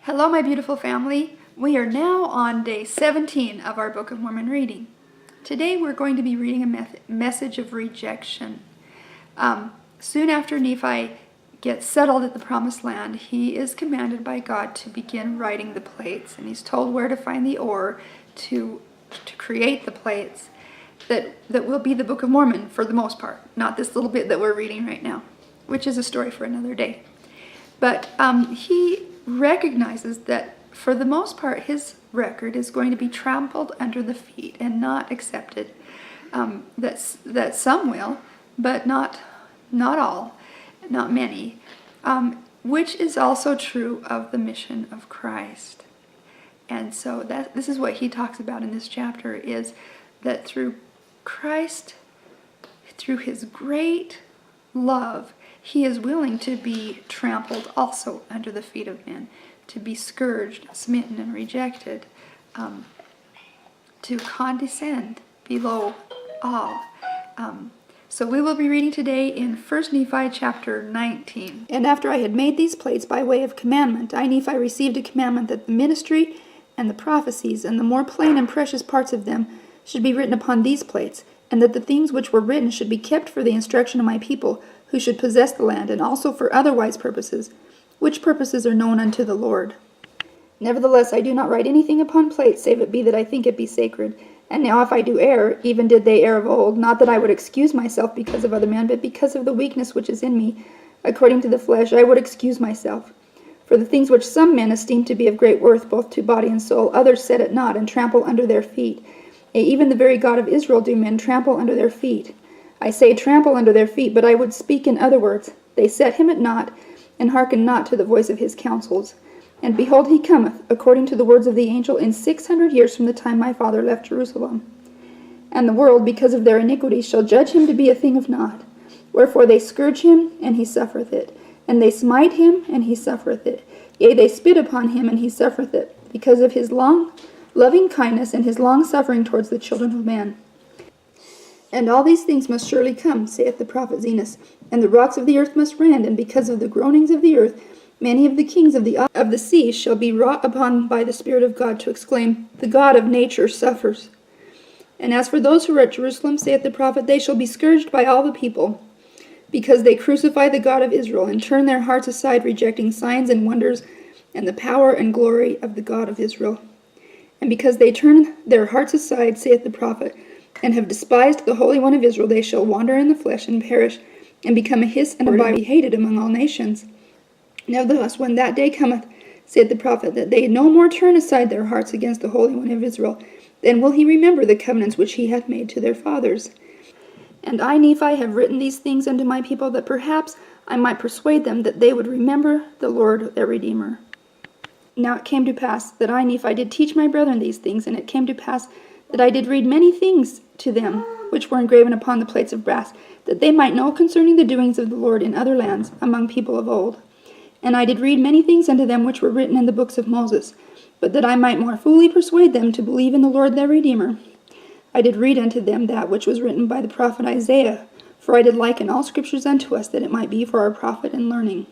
Hello, my beautiful family. We are now on day 17 of our Book of Mormon reading. Today we're going to be reading a message of rejection. Soon after Nephi gets settled at the Promised Land, he is commanded by God to begin writing the plates, and he's told where to find the ore to create the plates that will be the Book of Mormon for the most part, not this little bit that we're reading right now, which is a story for another day. But he recognizes that for the most part his record is going to be trampled under the feet and not accepted. That some will, but not all, not many, which is also true of the mission of Christ. And so this is what he talks about in this chapter, is that through Christ, through his great love, he is willing to be trampled also under the feet of men, to be scourged, smitten, and rejected, to condescend below all. So we will be reading today in 1 Nephi chapter 19. And after I had made these plates by way of commandment, I, Nephi, received a commandment that the ministry and the prophecies and the more plain and precious parts of them should be written upon these plates, and that the things which were written should be kept for the instruction of my people, who should possess the land, and also for otherwise purposes, which purposes are known unto the Lord. Nevertheless, I do not write anything upon plates, save it be that I think it be sacred. And now if I do err, even did they err of old, not that I would excuse myself because of other men, but because of the weakness which is in me, according to the flesh, I would excuse myself. For the things which some men esteem to be of great worth, both to body and soul, others set at naught, and trample under their feet. Yea, even the very God of Israel do men trample under their feet. I say trample under their feet, but I would speak in other words. They set him at naught, and hearken not to the voice of his counsels. And behold, he cometh, according to the words of the angel, in 600 years from the time my father left Jerusalem. And the world, because of their iniquities, shall judge him to be a thing of naught. Wherefore they scourge him, and he suffereth it. And they smite him, and he suffereth it. Yea, they spit upon him, and he suffereth it, because of his long loving kindness and his long suffering towards the children of men. And all these things must surely come, saith the prophet Zenos, and the rocks of the earth must rend, and because of the groanings of the earth, many of the kings of the sea shall be wrought upon by the Spirit of God to exclaim, the God of nature suffers. And as for those who are at Jerusalem, saith the prophet, they shall be scourged by all the people, because they crucify the God of Israel, and turn their hearts aside, rejecting signs and wonders, and the power and glory of the God of Israel. And because they turn their hearts aside, saith the prophet, and have despised the Holy One of Israel, they shall wander in the flesh and perish, and become a hiss and a be hated among all nations. Nevertheless, when that day cometh, saith the prophet, that they no more turn aside their hearts against the Holy One of Israel, then will he remember the covenants which he hath made to their fathers. And I, Nephi, have written these things unto my people, that perhaps I might persuade them that they would remember the Lord their Redeemer. Now it came to pass that I, Nephi, did teach my brethren these things, and it came to pass that I did read many things to them, which were engraven upon the plates of brass, that they might know concerning the doings of the Lord in other lands, among people of old. And I did read many things unto them which were written in the books of Moses, but that I might more fully persuade them to believe in the Lord their Redeemer. I did read unto them that which was written by the prophet Isaiah, for I did liken all scriptures unto us, that it might be for our profit and learning.